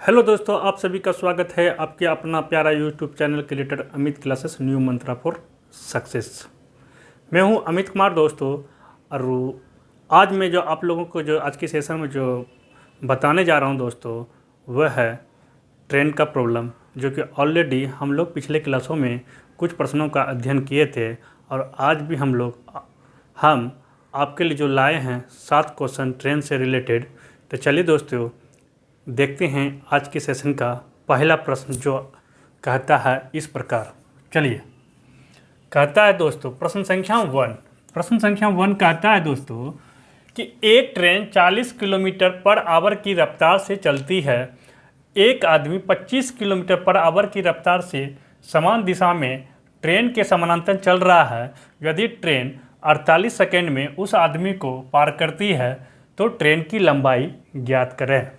Hello दोस्तों, आप सभी का स्वागत है आपके अपना प्यारा YouTube channel creator Amit classes new Mantra for success. मैं हूं अमित कुमार दोस्तों। और आज मैं जो आप लोगों को जो आज की सेशन में जो बताने जा रहा हूं दोस्तों, वह है ट्रेन का प्रॉब्लम, जो कि ऑलरेडी हम लोग पिछले क्लासों में कुछ प्रश्नों का अध्ययन किए थे। और आज भी हम आपके लिए जो लाए हैं 7 क्वेश्चन ट्रेन से रिलेटेड। तो चलिए दोस्तों, देखते हैं आज के सेशन का पहला प्रश्न, जो कहता है इस प्रकार। चलिए, कहता है दोस्तों प्रश्न संख्या 1 कहता है दोस्तों कि एक ट्रेन 40 किलोमीटर पर आवर की रफ्तार से चलती है। एक आदमी 25 किलोमीटर पर आवर की रफ्तार से समान दिशा में ट्रेन के समानांतर चल रहा है। यदि ट्रेन 48 सेकेंड में उस आदमी को पार करती है तो ट्रेन की लंबाई ज्ञात करें।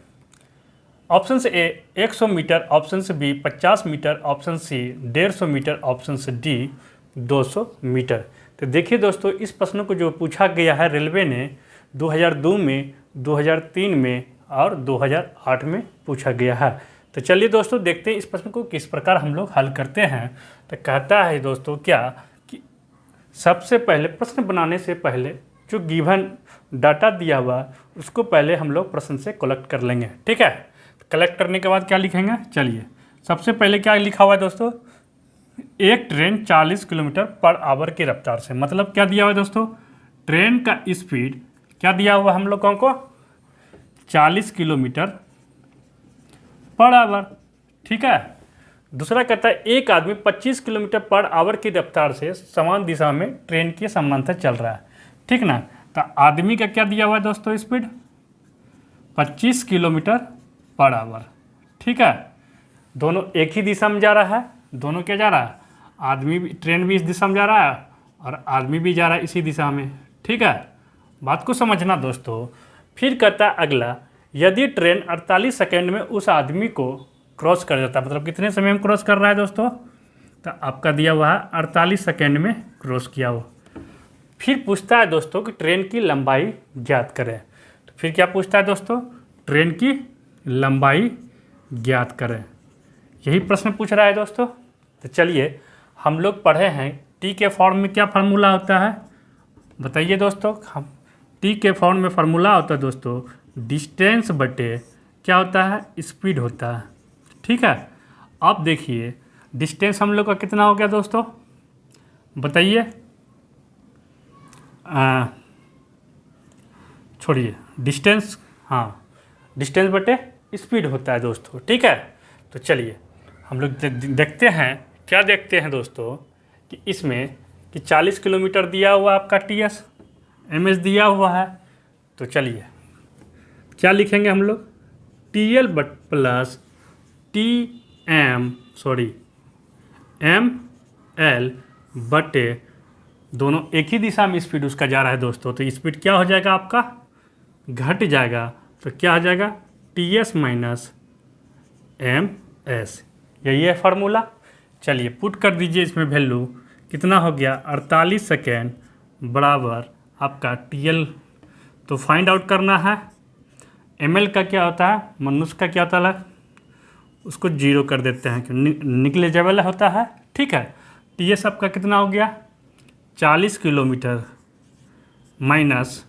Option A 100 metre, option B 50 metre, option C 150 metre, option D 200 metre. तो देखिए दोस्तों, इस प्रश्न को जो पूछा गया है रेलवे ने 2002 में, 2003 में और 2008 में पूछा गया है। तो चलिए दोस्तों, देखते हैं इस प्रश्न को किस प्रकार हम लोग हल करते हैं। तो कहता है दोस्तों क्या कि सबसे पहले प्रश्न बनाने से पहले जो गिवन डाटा दिया हुआ उसको पहले हम लोग प्रश्न से कलेक्ट कर लेंगे। ठीक है, कलेक्ट करने के बाद क्या लिखेंगे। चलिए, सबसे पहले क्या लिखा हुआ है दोस्तों, एक ट्रेन 40 किलोमीटर पर आवर की रफ्तार से, मतलब क्या दिया हुआ है दोस्तों, ट्रेन का स्पीड क्या दिया हुआ हम लोगों को 40 किलोमीटर पर आवर। ठीक है, दूसरा कहता है एक आदमी 25 किलोमीटर पर आवर की रफ्तार से समान दिशा में ट्रेन के समानांतर चल रहा है। ठीक ना, तो आदमी का क्या दिया हुआ है दोस्तों, स्पीड 25 किलोमीटर पर आवर। ठीक है, दोनों एक ही दिशा में जा रहा है। दोनों क्या जा रहा है, आदमी भी, ट्रेन भी इस दिशा में जा रहा है और आदमी भी जा रहा है इसी दिशा में। ठीक है, बात को समझना दोस्तों। फिर कहता है अगला, यदि ट्रेन 48 सेकेंड में उस आदमी को क्रॉस कर जाता है, मतलब कितने समय में क्रॉस कर रहा है दोस्तों, तो आपका दिया हुआ है 48 सेकेंड में क्रॉस किया हो। फिर पूछता है दोस्तों कि ट्रेन की लंबाई ज्ञात करें। तो फिर क्या पूछता है दोस्तों, ट्रेन की लंबाई ज्ञात करें, यही प्रश्न पूछ रहा है दोस्तों। तो चलिए, हम लोग पढ़े हैं टी के फॉर्म में क्या फार्मूला होता है, बताइए दोस्तों। हम टी के फॉर्म में फार्मूला होता है दोस्तों, डिस्टेंस बटे क्या होता है, स्पीड होता है। ठीक है, अब देखिए डिस्टेंस हम लोग का कितना हो गया दोस्तों, बताइए। छोड़िए डिस्टेंस, हाँ, डिस्टेंस बटे स्पीड होता है दोस्तों। ठीक है, तो चलिए हम लोग देखते हैं, क्या देखते हैं दोस्तों कि इसमें कि 40 किलोमीटर दिया हुआ आपका TS, MS दिया हुआ है। तो चलिए क्या लिखेंगे हम लोग, TL बट प्लस ML बटे, दोनों एक ही दिशा में स्पीड उसका जा रहा है दोस्तों, तो स्पीड क्या हो जाएगा आपका, घट जाएगा। तो क्या हो जाएगा, TS माइनस MS, यही है फार्मूला। चलिए पुट कर दीजिए, इसमें वैल्यू कितना हो गया, 48 सेकेंड बराबर आपका TL। तो फाइंड आउट करना है ML का क्या होता है, मनुष्य का क्या होता है, उसको 0 कर देते हैं क्योंकि निग्लिजिबल होता है। ठीक है, TS आपका कितना हो गया 40 किलोमीटर माइनस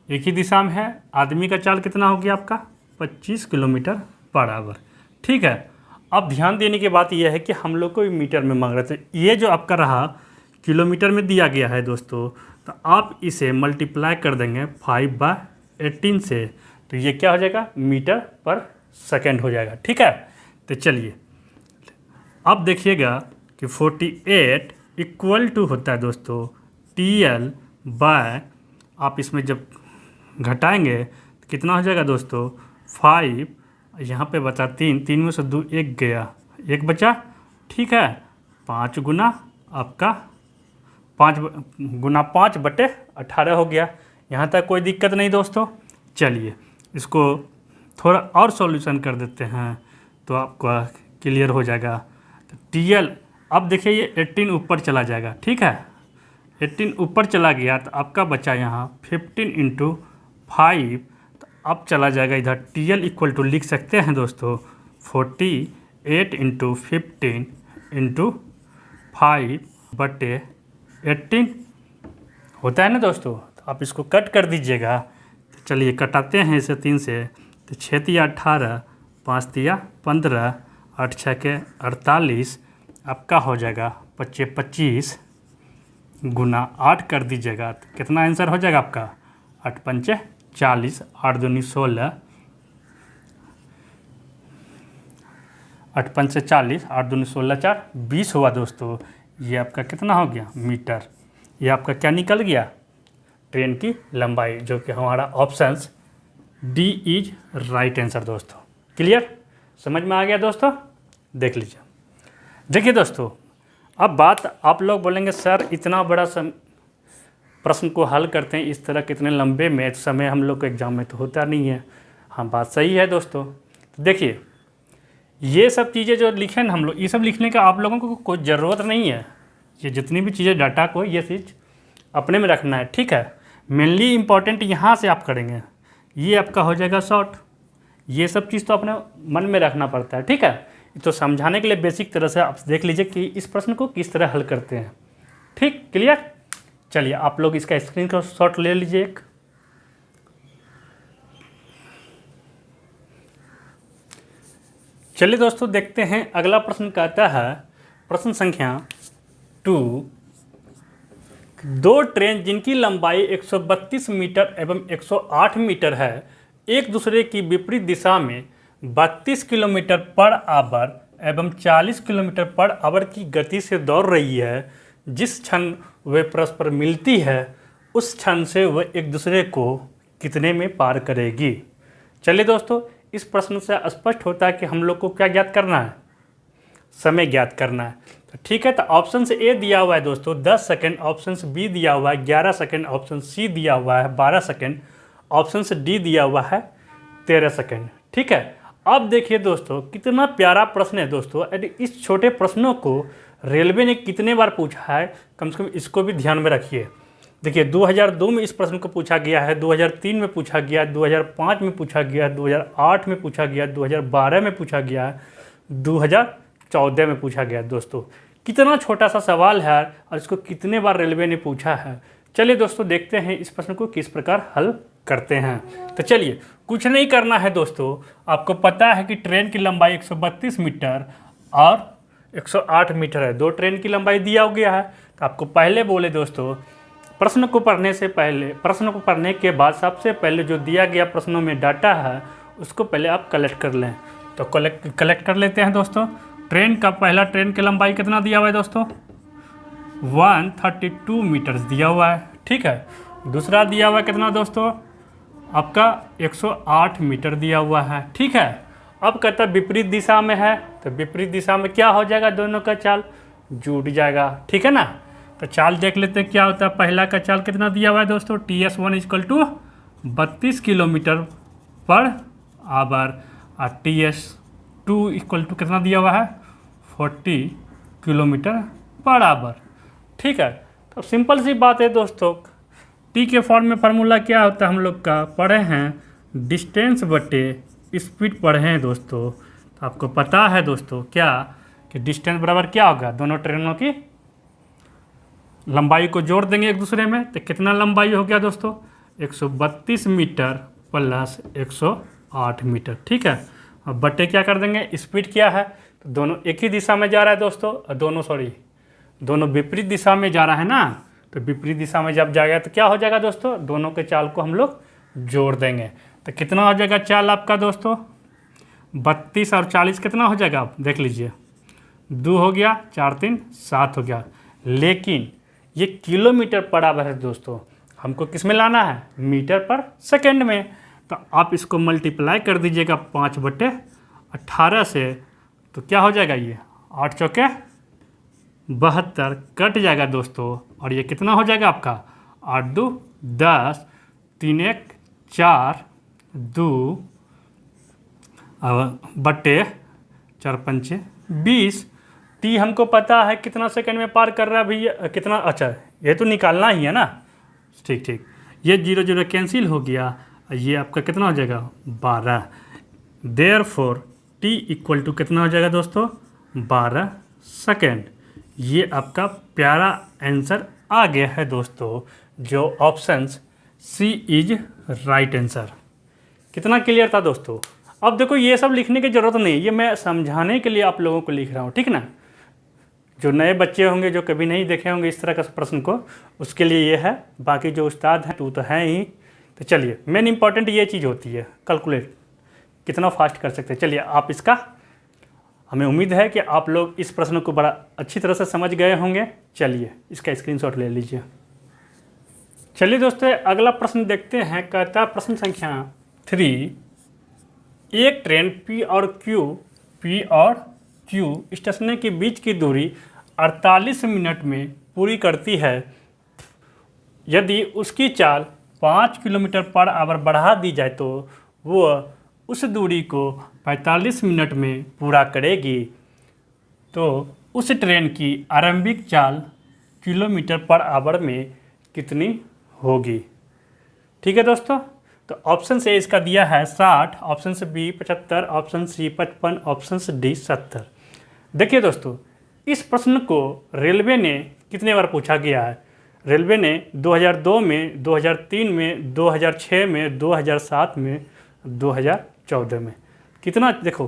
एक ही दिशा में है, आदमी का चाल कितना हो गया आपका 25 किलोमीटर पर आवर। ठीक है, अब ध्यान देने की बात यह है कि हम लोग को मीटर में मांग रहे थे, ये जो आपका रहा किलोमीटर में दिया गया है दोस्तों, तो आप इसे मल्टीप्लाई कर देंगे 5/18 से, तो ये क्या हो जाएगा, मीटर पर सेकेंड हो जाएगा। ठीक है, तो चलिए अब देखिएगा कि 48 इक्वल टू होता है दोस्तों TL बाय, आप इसमें जब घटाएंगे तो कितना हो जाएगा दोस्तों 5, यहाँ पे बचा 3 में से 2 1 गया, 1 बचा। ठीक है, 5 गुना आपका 5 गुना 5/18 हो गया। यहाँ तक कोई दिक्कत नहीं दोस्तों। चलिए इसको थोड़ा और सॉल्यूशन कर देते हैं तो आपका क्लियर हो जाएगा। तो TL, अब देखिए ये 18 ऊपर चला जाएगा। ठीक है, 18 ऊपर चला गया तो आपका बचा यहाँ 15 × 5, तो अब चला जाएगा इधर TL इक्वल टू लिख सकते हैं दोस्तों 48 इंटू 15 इंटू 5/18 होता है ना दोस्तों। तो आप इसको कट कर दीजिएगा। तो चलिए कटाते हैं इसे 3 से। तो 6 तिया 18, 5 तिया 15, 8 6 के 48, आपका हो जाएगा 25 गुना 8 कर दीजिएगा। तो कितना आंसर हो जाएगा आपका 8 पंचे 40, 8 दूनी 16, 8 पंचे 40, 8 दूनी 16 4 20 हुआ दोस्तों। ये आपका कितना हो गया मीटर। ये आपका क्या निकल गया ट्रेन की लंबाई, जो कि हमारा options D is right answer दोस्तों। क्लियर, समझ में आ गया दोस्तों। देख लीजिए। देखिए दोस्तों, अब बात आप लोग बोलेंगे सर इतना बड़ा प्रश्न को हल करते हैं इस तरह कितने लंबे में, समय हम लोग को एग्जाम में तो होता नहीं है। हाँ, बात सही है दोस्तों। तो देखिए ये सब चीज़ें जो लिखे ना हम लोग, ये सब लिखने का आप लोगों को कोई ज़रूरत नहीं है। ये जितनी भी चीज़ें डाटा को ये चीज़ अपने में रखना है, ठीक है। मेनली इम्पॉर्टेंट यहाँ से आप करेंगे, ये आपका हो जाएगा शॉर्ट। ये सब चीज़ तो अपने मन में रखना पड़ता है, ठीक है। तो समझाने के लिए बेसिक तरह से आप देख लीजिए कि इस प्रश्न को किस तरह हल करते हैं, ठीक। क्लियर, चलिए आप लोग इसका स्क्रीनशॉट ले लीजिए एक। चलिए दोस्तों देखते हैं अगला प्रश्न कहता है, प्रश्न संख्या 2, 2 ट्रेन जिनकी लंबाई 132 मीटर एवं 108 मीटर है एक दूसरे की विपरीत दिशा में 32 किलोमीटर पर आवर एवं 40 किलोमीटर पर आवर की गति से दौड़ रही है। जिस क्षण वे परस्पर मिलती है उस क्षण से वह एक दूसरे को कितने में पार करेगी। चलिए दोस्तों, इस प्रश्न से स्पष्ट होता है कि हम लोग को क्या ज्ञात करना है, समय ज्ञात करना है। तो ठीक है, तो ऑप्शन से ए दिया हुआ है दोस्तों 10 सेकंड, ऑप्शन से बी दिया हुआ है 11 सेकंड, ऑप्शन सी दिया हुआ है 12 सेकंड, ऑप्शन से डी दिया हुआ है 13 सेकंड, ठीक है। अब देखिए दोस्तों कितना प्यारा प्रश्न है दोस्तों। इस छोटे प्रश्नों को रेलवे ने कितने बार पूछा है, कम से कम इसको भी ध्यान में रखिए। देखिए 2002 में इस प्रश्न को पूछा गया है, 2003 में पूछा गया, 2005 में पूछा गया, 2008 में पूछा गया, 2012 में पूछा गया, 2014 में पूछा गया। दोस्तों कितना छोटा सा सवाल है और इसको कितने बार रेलवे ने पूछा है। चलिए दोस्तों देखते हैं इस प्रश्न को किस प्रकार हल करते हैं। तो चलिए, कुछ नहीं करना है दोस्तों। आपको पता है कि ट्रेन की लंबाई 132 मीटर और 108 मीटर है। 2 ट्रेन की लंबाई दिया गया है। तो आपको पहले बोले दोस्तों, प्रश्न को पढ़ने से पहले, प्रश्न को पढ़ने के बाद सबसे पहले जो दिया गया प्रश्नों में डाटा है उसको पहले आप कलेक्ट कर लें। तो कलेक्ट कर लेते हैं दोस्तों। ट्रेन का पहला ट्रेन की लंबाई कितना दिया हुआ है दोस्तों 132 मीटर्स दिया हुआ है, ठीक है। दूसरा दिया हुआ है कितना दोस्तों आपका 108 मीटर दिया हुआ है, ठीक है। अब कहता है विपरीत दिशा में है, तो विपरीत दिशा में क्या हो जाएगा, दोनों का चाल जुड़ जाएगा, ठीक है ना। तो चाल देख लेते हैं क्या होता है। पहला का चाल कितना दिया हुआ है दोस्तों TS1 equal to 32 kilometre per hour और TS2 इक्वल टू कितना दिया हुआ है 40 किलोमीटर पर आवर, ठीक है। तो सिंपल सी बात है दोस्तों, टी के फॉर्म में फार्मूला क्या होता है हम लोग का पढ़े हैं, डिस्टेंस बटे स्पीड पढ़े हैं दोस्तों। तो आपको पता है दोस्तों क्या कि डिस्टेंस बराबर क्या होगा, दोनों ट्रेनों की लंबाई को जोड़ देंगे एक दूसरे में। तो कितना लंबाई हो गया दोस्तों 132 मीटर प्लस 108 मीटर, ठीक है। अब बटे क्या कर देंगे, स्पीड क्या है, तो दोनों एक ही दिशा में जा रहा है दोस्तों, दोनों विपरीत दिशा में जा रहा है ना। तो विपरीत दिशा में जब जाएगा तो क्या हो जाएगा दोस्तों, दोनों के चाल को हम लोग जोड़ देंगे। तो कितना हो जाएगा चाल आपका दोस्तों 32 और 40 कितना हो जाएगा, आप देख लीजिए 2 हो गया, 4 3 7 हो गया। लेकिन ये किलोमीटर पर आवर है दोस्तों, हमको किस में लाना है, मीटर पर सेकेंड में। तो आप इसको मल्टीप्लाई कर दीजिएगा 5/18 से, तो क्या हो जाएगा ये 8 चौके 72 कट जाएगा दोस्तों। और ये कितना हो जाएगा आपका 8 2 10, 3 1 4, 2 बटे 4 5 20। टी हमको पता है कितना सेकंड में पार कर रहा है भैया, कितना, अच्छा ये तो निकालना ही है ना, ठीक। ये 0 0 कैंसिल हो गया ये आपका कितना हो जाएगा 12। देयरफॉर टी इक्वल टू कितना हो जाएगा दोस्तों 12 सेकेंड। ये आपका प्यारा आंसर आ गया है दोस्तों, जो option C is right answer. कितना क्लियर था दोस्तों। अब देखो ये सब लिखने की ज़रूरत नहीं, ये मैं समझाने के लिए आप लोगों को लिख रहा हूँ, ठीक ना। जो नए बच्चे होंगे जो कभी नहीं देखे होंगे इस तरह का प्रश्न को, उसके लिए ये है। बाकी जो उस्ताद हैं तू तो है ही। तो चलिए मेन इंपॉर्टेंट ये चीज़ होती है कैलकुलेट कितना फास्ट कर सकते हैं। चलिए आप इसका, हमें उम्मीद है कि आप लोग इस प्रश्न को बड़ा अच्छी तरह से समझ गए होंगे। चलिए इसका स्क्रीनशॉट ले लीजिए। चलिए दोस्तों अगला प्रश्न देखते हैं। कहता है प्रश्न संख्या 3, एक ट्रेन पी और क्यू स्टेशन के बीच की दूरी 48 मिनट में पूरी करती है। यदि उसकी चाल 5 किलोमीटर पर आवर बढ़ा दी जाए तो वह उस दूरी को 45 मिनट में पूरा करेगी। तो उस ट्रेन की आरंभिक चाल किलोमीटर पर आवर में कितनी होगी। ठीक है दोस्तों। तो ऑप्शन से इसका दिया है 60, ऑप्शन से बी 75, ऑप्शन सी 55, ऑप्शन से डी 70। देखिए दोस्तों इस प्रश्न को रेलवे ने कितने बार पूछा गया है। रेलवे ने 2002 में, 2003 में, 2006 में, 2007 में, 2014 में। कितना देखो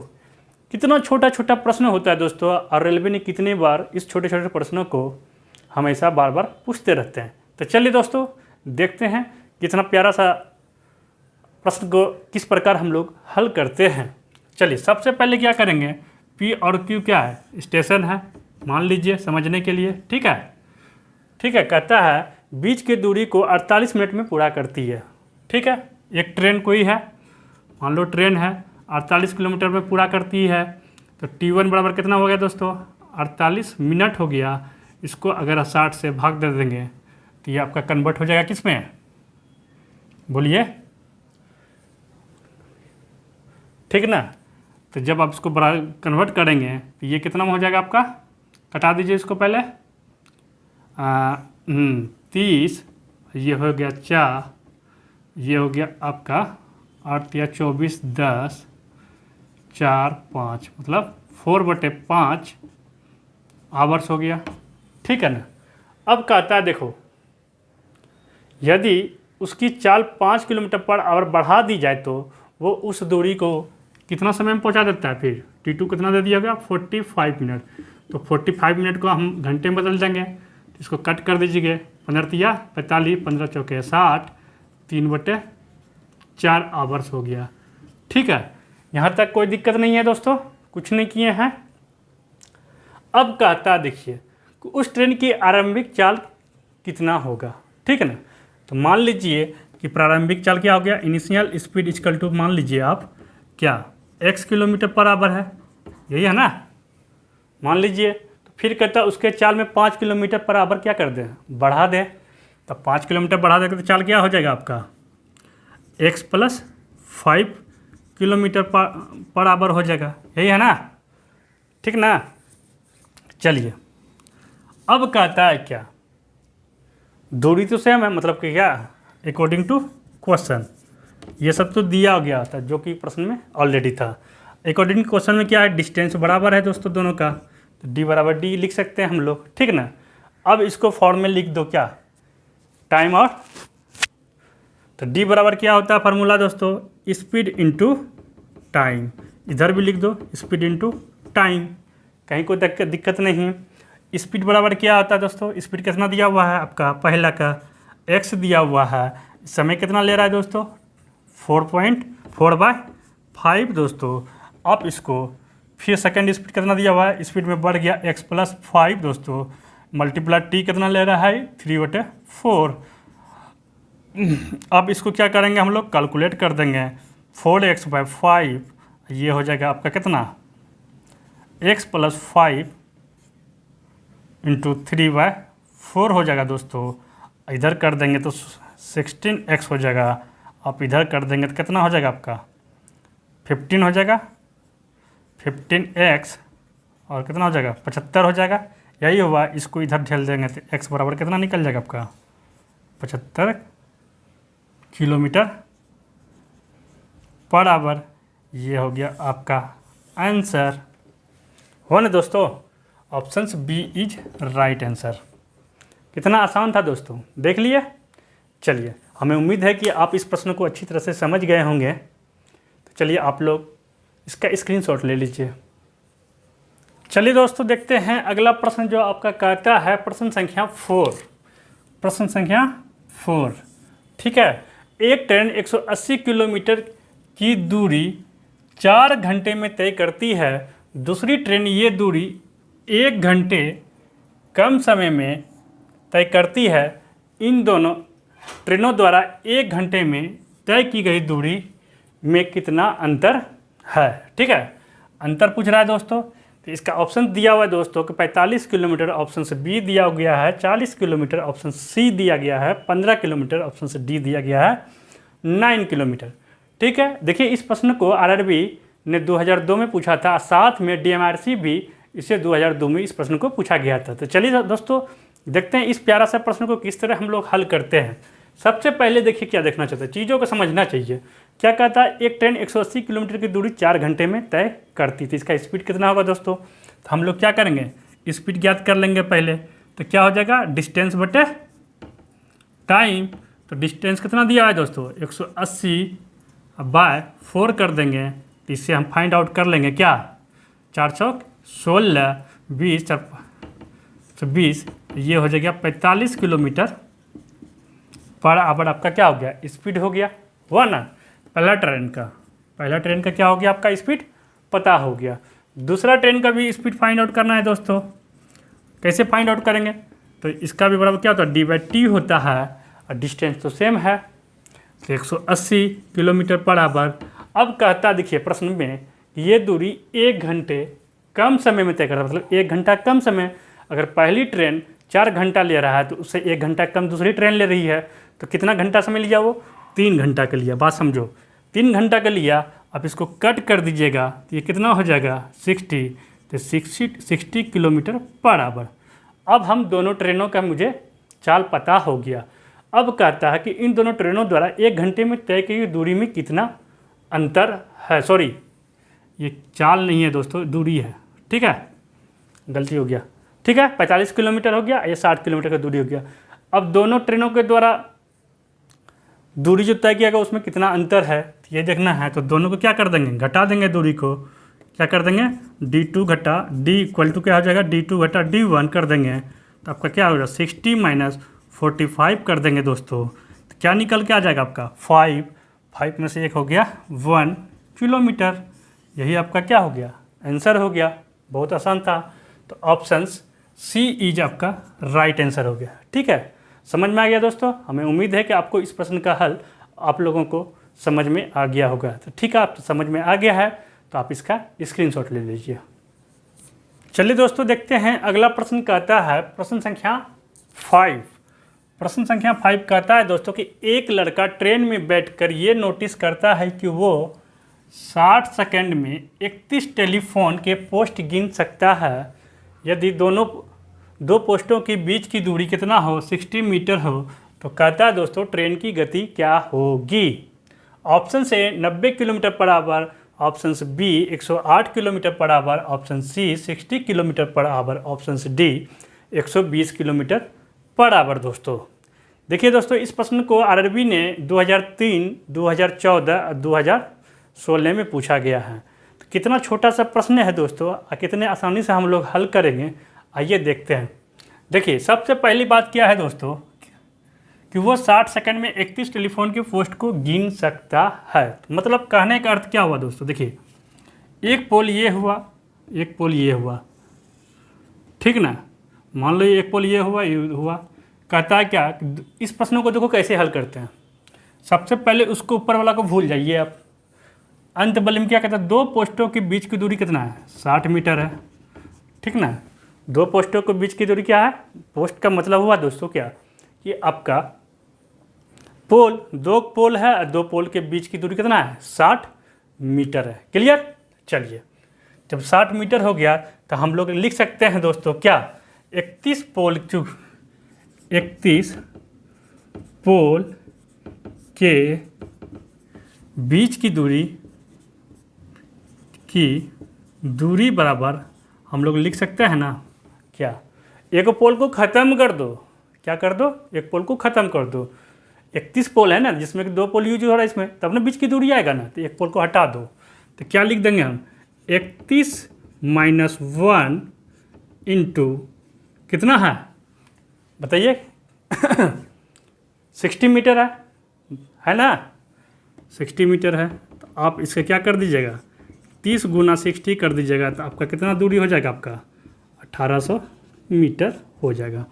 कितना छोटा छोटा प्रश्न होता है दोस्तों, और रेलवे ने कितने बार इस छोटे छोटे प्रश्नों को हमेशा बार बार पूछते रहते हैं। तो चलिए दोस्तों देखते हैं कितना प्यारा सा प्रश्न को किस प्रकार हम लोग हल करते हैं। चलिए सबसे पहले क्या करेंगे, पी और क्यू क्या है, स्टेशन है मान लीजिए समझने के लिए। ठीक है कहता है बीच की दूरी को 48 मिनट में पूरा करती है। ठीक है, एक ट्रेन कोई है, मान लो ट्रेन है 48 किलोमीटर में पूरा करती है। तो T1 बराबर कितना हो गया दोस्तों 48 मिनट हो गया। इसको अगर 60 से भाग दे देंगे तो ये आपका कन्वर्ट हो जाएगा किस में, बोलिए। ठीक ना। तो जब आप इसको बड़ा कन्वर्ट करेंगे तो ये कितना में हो जाएगा आपका, कटा दीजिए इसको पहले। 30, ये हो गया 4, ये हो गया आपका 8 या 24, 10, 4, 5 मतलब 4/5 आवर्स हो गया। ठीक है ना। अब कहता है देखो यदि उसकी चाल 5 किलोमीटर पर आवर बढ़ा दी जाए तो वो उस दूरी को कितना समय में पहुंचा देता है। फिर T2 कितना दे दिया गया 45 मिनट। तो 45 मिनट को हम घंटे में बदल देंगे। तो इसको कट कर दीजिए, 15 या 45, 15 चौके 60, 3/4 आवर्स हो गया। ठीक है, यहाँ तक कोई दिक्कत नहीं है दोस्तों, कुछ नहीं किए हैं। अब कहता देखिए उस ट्रेन की आरंभिक चाल कितना होगा। ठीक है ना। तो मान लीजिए कि प्रारंभिक चाल क्या हो गया, इनिशियल स्पीड इक्वल टू मान लीजिए आप क्या x किलोमीटर पर आवर है, यही है ना, मान लीजिए। तो फिर कहता है उसके चाल में 5 किलोमीटर पर आवर क्या कर दें, बढ़ा दें। तो 5 किलोमीटर बढ़ा देंगे तो चाल क्या हो जाएगा आपका x + 5 किलोमीटर पर आवर हो जाएगा, यही है ना। ठीक ना। चलिए अब कहता है क्या, दूरी तो सेम है, मतलब कि क्या अकॉर्डिंग टू क्वेश्चन ये सब तो दिया गया था जो कि प्रश्न में ऑलरेडी था। अकॉर्डिंग टू क्वेश्चन में क्या है, डिस्टेंस बराबर है दोस्तों दोनों का, तो d = d लिख सकते हैं हम लोग। ठीक ना। अब इसको फॉर्म में लिख दो क्या, टाइम और, तो d बराबर क्या होता है फार्मूला दोस्तों, स्पीड इंटू टाइम। इधर भी लिख दो स्पीड इंटू टाइम, कहीं कोई दिक्कत नहीं। स्पीड बराबर क्या होता है दोस्तों, स्पीड कितना दिया हुआ है आपका, पहला का x दिया हुआ है, समय कितना ले रहा है दोस्तों 4.4/5 दोस्तों। आप इसको फिर सेकंड स्पीड कितना दिया हुआ है, स्पीड में बढ़ गया x + 5 दोस्तों, मल्टीप्लाई t कितना ले रहा है 3/4। अब इसको क्या करेंगे हम लोग, कैलकुलेट कर देंगे। 4x/5 ये हो जाएगा आपका कितना, x + 5 × 3/4 हो जाएगा दोस्तों। इधर कर देंगे तो 16x हो जाएगा। आप इधर कर देंगे तो कितना हो जाएगा आपका 15 हो जाएगा, 15x और कितना हो जाएगा 75 हो जाएगा। यही हुआ, इसको इधर ढेल देंगे तो x बराबर कितना निकल जाएगा आपका 75 किलोमीटर पर आवर। ये हो गया आपका आंसर, हो ना दोस्तों। Option B is right answer. कितना आसान था दोस्तों, देख लिए। चलिए, हमें उम्मीद है कि आप इस प्रश्न को अच्छी तरह से समझ गए होंगे। तो चलिए आप लोग इसका स्क्रीनशॉट ले लीजिए। चलिए दोस्तों, देखते हैं अगला प्रश्न जो आपका कहता है प्रश्न संख्या 4। प्रश्न संख्या 4, ठीक है। एक ट्रेन 180 किलोमीटर की दूरी 4 घंटे में तय करती है। दूसरी ट्रेन ये दूरी 1 घंटे कम समय में तय करती है। इन दोनों ट्रेनों द्वारा 1 घंटे में तय की गई दूरी में कितना अंतर है, ठीक है। अंतर पूछ रहा है दोस्तों। तो इसका ऑप्शन दिया हुआ है दोस्तों कि 45 किलोमीटर, ऑप्शन से बी दिया गया है 40 किलोमीटर, ऑप्शन सी दिया गया है 15 किलोमीटर, ऑप्शन से डी दिया गया है 9 किलोमीटर, ठीक है। देखिए, इस प्रश्न को आरआरबी ने 2002 में पूछा था, साथ में डीएमआरसी भी इसे 2002 में इस प्रश्न को पूछा गया था। तो चलिए दोस्तों, देखते हैं इस प्यारा सा प्रश्न को किस तरह हम लोग हल करते हैं। सबसे पहले देखिए क्या देखना चाहते हैं, चीज़ों को समझना चाहिए। क्या कहता है, एक ट्रेन 180 किलोमीटर की दूरी 4 घंटे में तय करती थी। इसका स्पीड कितना होगा दोस्तों? तो हम लोग क्या करेंगे, स्पीड ज्ञात कर लेंगे पहले। तो क्या हो जाएगा, डिस्टेंस बटे टाइम। तो डिस्टेंस कितना दिया है दोस्तों, 180 बाय 4 कर देंगे। तो इससे हम फाइंड आउट कर लेंगे क्या, 4 चौक 16, 20 20, ये हो जाएगा 45 किलोमीटर पर आवर। आपका क्या हो गया, स्पीड हो गया, हुआ ना। पहला ट्रेन का क्या हो गया, आपका स्पीड पता हो गया। दूसरा ट्रेन का भी स्पीड फाइंड आउट करना है दोस्तों। कैसे फाइंड आउट करेंगे, तो इसका भी बराबर क्या होता है, डी/टी होता है, और डिस्टेंस तो सेम है, तो 180 किलोमीटर पर आवर। अब कहता, देखिए प्रश्न में, ये दूरी 1 घंटे कम समय में तय करता, मतलब 1 घंटा कम समय। अगर पहली ट्रेन 4 घंटा ले रहा है तो उससे 1 घंटा कम दूसरी ट्रेन ले रही है, तो कितना घंटा समय लिया, वो 3 घंटा का लिया। बात समझो, 3 घंटा का लिया। अब इसको कट कर दीजिएगा तो ये कितना हो जाएगा, 60। तो 60 किलोमीटर पर आवर। अब हम दोनों ट्रेनों का मुझे चाल पता हो गया। अब कहता है कि इन दोनों ट्रेनों द्वारा 1 घंटे में तय की गई दूरी में कितना अंतर है। सॉरी, ये चाल नहीं है दोस्तों, दूरी है, ठीक है, गलती हो गया, ठीक है। 45 किलोमीटर हो गया, ये 60 किलोमीटर का दूरी हो गया। अब दोनों ट्रेनों के द्वारा दूरी जो तय किया गया उसमें कितना अंतर है ये देखना है। तो दोनों को क्या कर देंगे, घटा देंगे दूरी को। क्या कर देंगे, D2 घटा D इक्वल टू क्या हो जाएगा, D2 घटा D1 कर देंगे। तो आपका क्या हो जाएगा, 60 माइनस 45 कर देंगे दोस्तों। तो क्या निकल के आ जाएगा आपका, 5 में से 1 हो गया 1 किलोमीटर। यही आपका क्या हो गया, आंसर हो गया। बहुत आसान था। तो ऑप्शन सी इज आपका राइट आंसर हो गया, ठीक है। समझ में आ गया दोस्तों। हमें उम्मीद है कि आपको इस प्रश्न का हल आप लोगों को समझ में आ गया होगा। तो ठीक है, आप समझ में आ गया है तो आप इसका स्क्रीनशॉट ले लीजिए। चलिए दोस्तों, देखते हैं अगला प्रश्न कहता है प्रश्न संख्या 5। प्रश्न संख्या 5 कहता है दोस्तों कि एक लड़का ट्रेन में बैठकर ये नोटिस करता है कि वो 60 सेकंड में 31 टेलीफोन के पोस्ट गिन सकता है। यदि दो पोस्टों के बीच की दूरी कितना हो, 60 मीटर हो, तो कहता है दोस्तों ट्रेन की गति क्या होगी। ऑप्शन से 90 kilometre per hour, option B 108 kilometre per hour, option C 60 kilometre per hour, option D 120 kilometre per hour. दोस्तों देखिए दोस्तों, इस प्रश्न को आरआरबी ने 2003, 2014 और 2016 में पूछा गया है। तो कितना छोटा सा प्रश्न है दोस्तों, और कितने आसानी से हम लोग हल करेंगे, आइए देखते हैं। देखिए, सबसे पहली बात क्या है दोस्तों कि वो 60 सेकंड में 31 टेलीफोन के पोस्ट को गिन सकता है। मतलब कहने का अर्थ क्या हुआ दोस्तों, देखिए एक पोल ये हुआ, एक पोल ये हुआ, ठीक ना। मान लो एक पोल ये हुआ। कहता है क्या, इस प्रश्न को देखो कैसे हल करते हैं। सबसे पहले उसको ऊपर वाला को भूल जाइए आप। अंत बल में क्या कहता है, 2 पोस्टों के बीच की दूरी कितना है, 60 मीटर है, ठीक ना। 2 पोस्टों के बीच की दूरी क्या है, पोस्ट का मतलब हुआ दोस्तों क्या, कि आपका पोल, 2 पोल है और 2 पोल के बीच की दूरी कितना है, 60 मीटर है। क्लियर। चलिए, जब 60 मीटर हो गया तो हम लोग लिख सकते हैं दोस्तों क्या, 31 पोल के बीच की दूरी कि दूरी बराबर हम लोग लिख सकते हैं ना क्या, एक पोल को ख़त्म कर दो, क्या कर दो, एक पोल को ख़त्म कर दो। 31 पोल है ना, जिसमें कि 2 पोल यूज हो रहा है इसमें, तब ना बीच की दूरी आएगा ना, तो एक पोल को हटा दो। तो क्या लिख देंगे हम, 31 - 1 इंटू कितना बताइए 60 मीटर है ना, 60 मीटर है। तो आप इसका क्या कर दीजिएगा, 30 × 60 कर दीजिएगा, तो आपका कितना दूरी हो जाएगा, आपका 1800 मीटर हो जाएगा।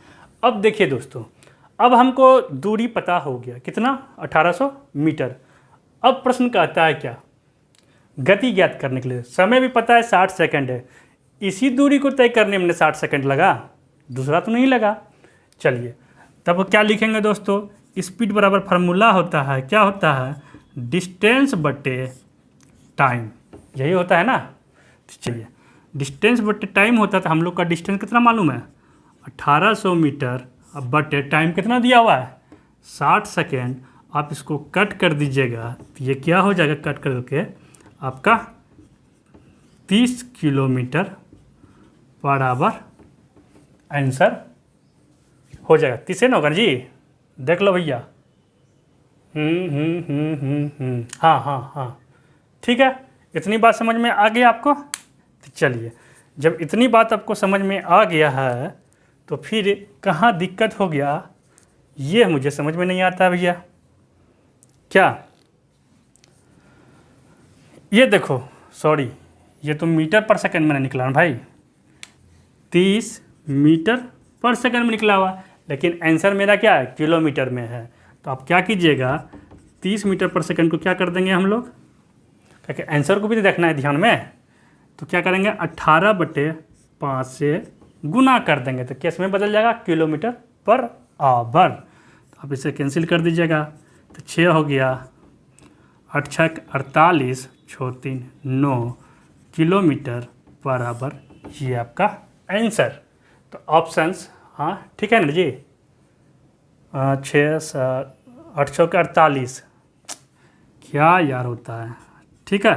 अब देखिए दोस्तों, अब हमको दूरी पता हो गया, कितना, 1800 मीटर। अब प्रश्न कहता है क्या, गति ज्ञात करने के लिए। समय भी पता है 60 सेकंड है, इसी दूरी को तय करने में 60 सेकंड लगा, दूसरा तो नहीं लगा। चलिए तब क्या लिखेंगे दोस्तों, स्पीड बराबर फार्मूला होता है, क्या होता है, डिस्टेंस बटे टाइम, यही होता है ना। चलिए डिस्टेंस बटे टाइम होता है, तो हम लोग का डिस्टेंस कितना मालूम है, 1800 मीटर। अब बटे टाइम कितना दिया हुआ है, 60 सेकेंड। आप इसको कट कर दीजिएगा, तो ये क्या हो जाएगा, कट करके आपका 30 किलोमीटर पर आवर आंसर हो जाएगा। 30 है ना होगा जी, देख लो भैया। हाँ ठीक है, इतनी बात समझ में आ गई आपको। तो चलिए, जब इतनी बात आपको समझ में आ गया है, तो फिर कहाँ दिक्कत हो गया ये मुझे समझ में नहीं आता भैया। क्या, ये देखो, सॉरी, ये तो मीटर पर सेकंड में निकला ना भाई, 30 मीटर पर सेकंड में निकला हुआ, लेकिन आंसर मेरा क्या है, किलोमीटर में है। तो आप क्या कीजिएगा, 30 मीटर पर सेकंड को क्या कर देंगे हम लोग, क्योंकि आंसर को भी तो देखना है ध्यान में। तो क्या करेंगे, 18/5 से गुना कर देंगे, तो किस में बदल जाएगा, किलोमीटर पर आवर। तो आप इसे कैंसिल कर दीजिएगा, तो 6 हो गया, 8 × 6 = 48, 6 × 3 = 9 किलोमीटर पर आवर, ये आपका आंसर। तो ऑप्शंस, हाँ ठीक है ना जी, 6 8 × 6 = 48, क्या यार होता है, ठीक है,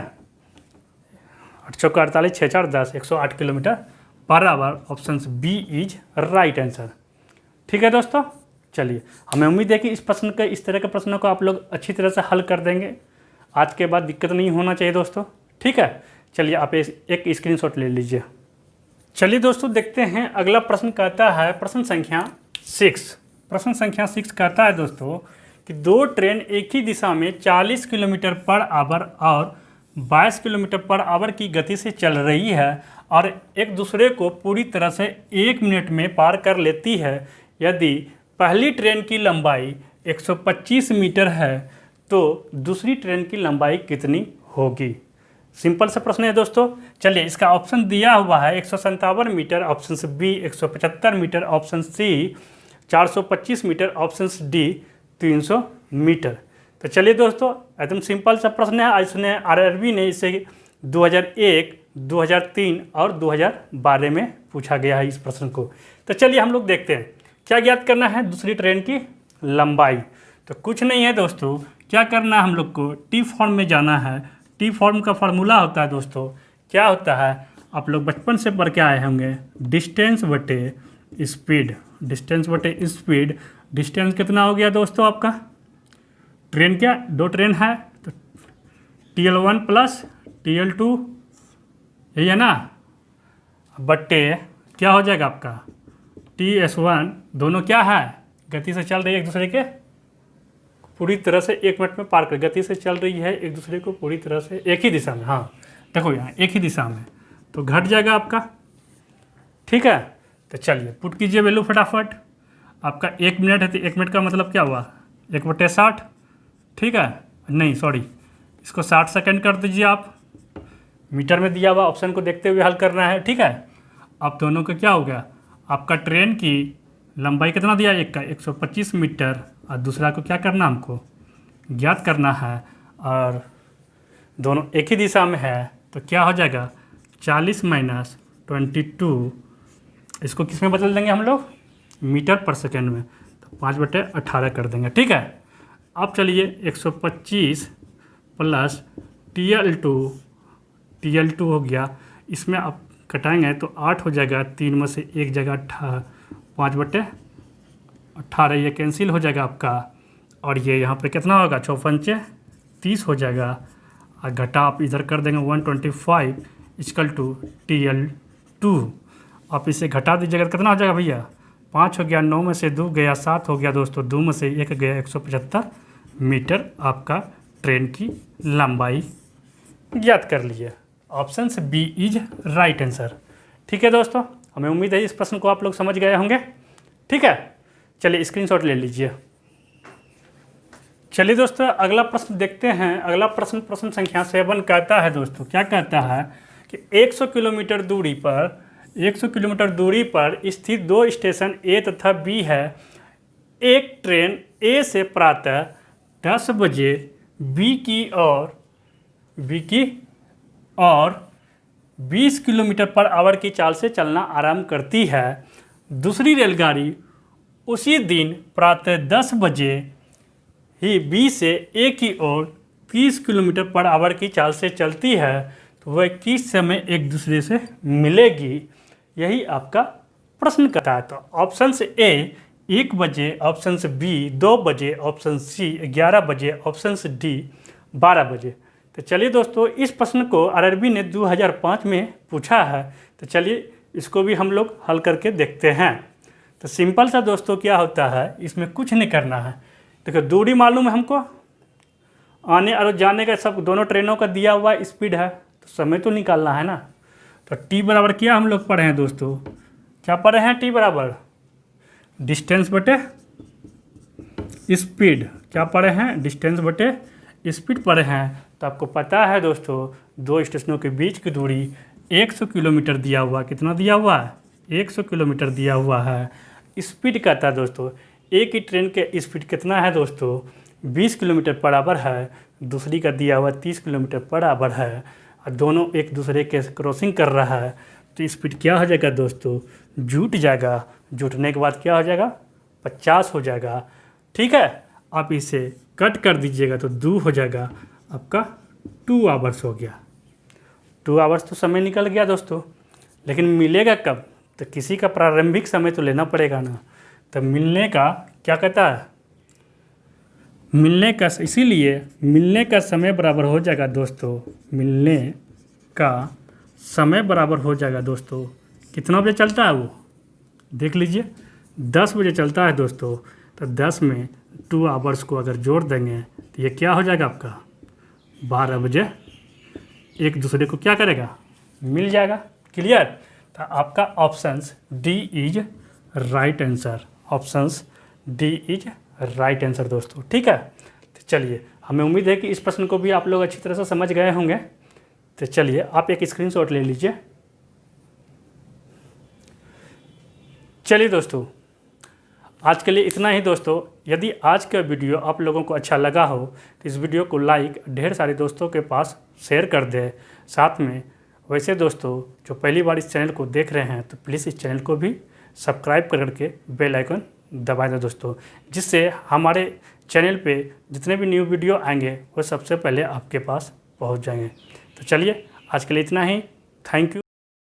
8 × 6 = 48, 6 × 4 = 10, 108 kilometre per hour. Option B is right answer. ठीक है दोस्तों, चलिए, हमें उम्मीद है कि इस प्रश्न के, इस तरह के प्रश्नों को आप लोग अच्छी तरह से हल कर देंगे। आज के बाद दिक्कत नहीं होना चाहिए दोस्तों, ठीक है। चलिए आप एक स्क्रीनशॉट ले लीजिए। चलिए दोस्तों, देखते हैं अगला प्रश्न कहता है, प्रश्न संख्या 6। प्रश्न संख्या 6 कहता है दोस्तों कि 2 ट्रेन एक ही दिशा में 40 किलोमीटर पर आवर और 22 किलोमीटर पर आवर की गति से चल रही है और एक दूसरे को पूरी तरह से 1 मिनट में पार कर लेती है। यदि पहली ट्रेन की लंबाई 125 मीटर है तो दूसरी ट्रेन की लंबाई कितनी होगी। सिंपल सा प्रश्न है दोस्तों। चलिए, इसका ऑप्शन दिया हुआ है 157 metre, option B 175 metre, option C 425 metre, option D 300 metre. तो चलिए दोस्तों, एकदम सिंपल सा प्रश्न है। इसने आरआरबी ने इसे 2001, 2003 और 2012 में पूछा गया है इस प्रश्न को। तो चलिए हम लोग देखते हैं क्या ज्ञात करना है, दूसरी ट्रेन की लंबाई। तो कुछ नहीं है दोस्तों, क्या करना है हम लोग को, टी फॉर्म में जाना है। टी फॉर्म का फार्मूला होता है दोस्तों, क्या होता है, आप लोग बचपन से पढ़ के आए होंगे, डिस्टेंस बटे स्पीड। डिस्टेंस बटे स्पीड, डिस्टेंस कितना हो गया दोस्तों आपका, ट्रेन क्या 2 ट्रेन है तो TL1 प्लस TL2, यही है ना, बटे क्या हो जाएगा आपका TS1। दोनों क्या है, गति से चल रही है एक दूसरे के पूरी तरह से 1 मिनट में पार कर, गति से चल रही है एक दूसरे को पूरी तरह से एक ही दिशा में। हाँ देखो यहाँ एक ही दिशा में, तो घट जाएगा आपका, ठीक है। तो चलिए पुट कीजिए वैल्यू फटाफट। आपका 1 मिनट है तो 1 मिनट का मतलब क्या हुआ, 1/60, ठीक है, नहीं सॉरी, इसको 60 सेकंड कर दीजिए आप। मीटर में दिया हुआ ऑप्शन को देखते हुए हल करना है, ठीक है। अब दोनों का क्या हो गया, आपका ट्रेन की लंबाई कितना दिया, एक का 125 मीटर और दूसरा को क्या करना हमको ज्ञात करना है, और दोनों एक ही दिशा में है तो क्या हो जाएगा 40 - 22, इसको किस में बदल देंगे हम लोग, मीटर पर सेकंड में, तो 5/18 कर देंगे, ठीक है। अब चलिए 125 प्लस TL2 TL2 हो गया। इसमें आप कटाएंगे तो 8 हो जाएगा, 3 में से 1 जगह 5/18, ये कैंसिल हो जाएगा आपका। और ये यहाँ पे कितना होगा, 54 30 हो जाएगा। और घटा आप इधर कर देंगे 125 इक्वल टू TL2। आप इसे घटा दीजिएगा तो कितना हो जाएगा भैया, 5 हो गया, 9 में से 2 गया 7 हो गया दोस्तों, 2 में से 1 गया 175 मीटर आपका ट्रेन की लंबाई ज्ञात कर लिए। Option B is right answer. ठीक है दोस्तों, हमें उम्मीद है इस प्रश्न को आप लोग समझ गए होंगे। ठीक है, चलिए स्क्रीनशॉट ले लीजिए। चलिए दोस्तों अगला प्रश्न देखते हैं। अगला प्रश्न संख्या 7 कहता है दोस्तों, क्या कहता है कि 100 किलोमीटर दूरी पर स्थित 2 स्टेशन ए तथा बी है। एक ट्रेन ए से प्रातः 10 बजे बी की और 20 किलोमीटर पर आवर की चाल से चलना आरंभ करती है। दूसरी रेलगाड़ी उसी दिन प्रातः 10 बजे ही बी से ए की ओर 30 किलोमीटर पर आवर की चाल से चलती है, तो वह किस समय एक दूसरे से मिलेगी, यही आपका प्रश्न कहता है। तो ऑप्शन ए 1 बजे, ऑप्शन बी 2 बजे, ऑप्शन सी 11 बजे, ऑप्शन डी 12 बजे। तो चलिए दोस्तों इस प्रश्न को आरआरबी ने 2005 में पूछा है, तो चलिए इसको भी हम लोग हल करके देखते हैं। तो सिंपल सा दोस्तों क्या होता है, इसमें कुछ नहीं करना है। देखो दूरी मालूम है हमको, आने और जाने का सब दोनों ट्रेनों का दिया हुआ स्पीड है, तो समय तो निकालना है ना। तो टी बराबर क्या हम लोग पढ़े हैं दोस्तों, क्या पढ़े हैं, टी बराबर डिस्टेंस बटे स्पीड। क्या पढ़े हैं, डिस्टेंस बटे स्पीड पढ़े हैं। तो आपको पता है दोस्तों 2 स्टेशनों के बीच की दूरी 100 किलोमीटर दिया हुआ, कितना दिया हुआ है, 100 किलोमीटर दिया हुआ है। स्पीड कहता है दोस्तों, एक ही ट्रेन के स्पीड कितना है दोस्तों, 20 किलोमीटर पर आवर है, दूसरी का दिया हुआ 30 किलोमीटर पर आवर है, और दोनों एक दूसरे के क्रॉसिंग कर रहा है। तो स्पीड क्या हो जाएगा दोस्तों, जुट जाएगा। जुटने के बाद क्या हो जाएगा, 50 हो जाएगा। ठीक है, आप इसे कट कर दीजिएगा तो 2 हो जाएगा आपका, 2 आवर्स हो गया। 2 आवर्स तो समय निकल गया दोस्तों, लेकिन मिलेगा कब, तो किसी का प्रारंभिक समय तो लेना पड़ेगा ना। तो मिलने का क्या कहता है, इसीलिए मिलने का समय बराबर हो जाएगा दोस्तों, मिलने का समय बराबर हो जाएगा दोस्तों, कितना बजे चलता है वो देख लीजिए, 10 बजे चलता है दोस्तों। तो 10 में 2 आवर्स को अगर जोड़ देंगे तो ये क्या हो जाएगा आपका, 12 बजे एक दूसरे को क्या करेगा, मिल जाएगा। क्लियर। तो आपका options D is right answer, options D is right answer दोस्तों। ठीक है, तो चलिए हमें उम्मीद है कि इस प्रश्न को भी आप लोग अच्छी तरह से समझ गए होंगे। तो चलिए आप एक स्क्रीनशॉट ले लीजिए। चलिए दोस्तों आज के लिए इतना ही दोस्तों। यदि आज का वीडियो आप लोगों को अच्छा लगा हो तो इस वीडियो को लाइक ढेर सारे दोस्तों के पास शेयर कर दें। साथ में वैसे दोस्तों जो पहली बार इस चैनल को देख रहे हैं तो प्लीज़ इस चैनल को भी सब्सक्राइब करके बेल आइकन दबा दें दोस्तों, जिससे हमारे चैनल पे जितने भी न्यू वीडियो आएंगे वो सबसे पहले आपके पास पहुंच जाएंगे। तो चलिए आज के लिए इतना ही। Thank you.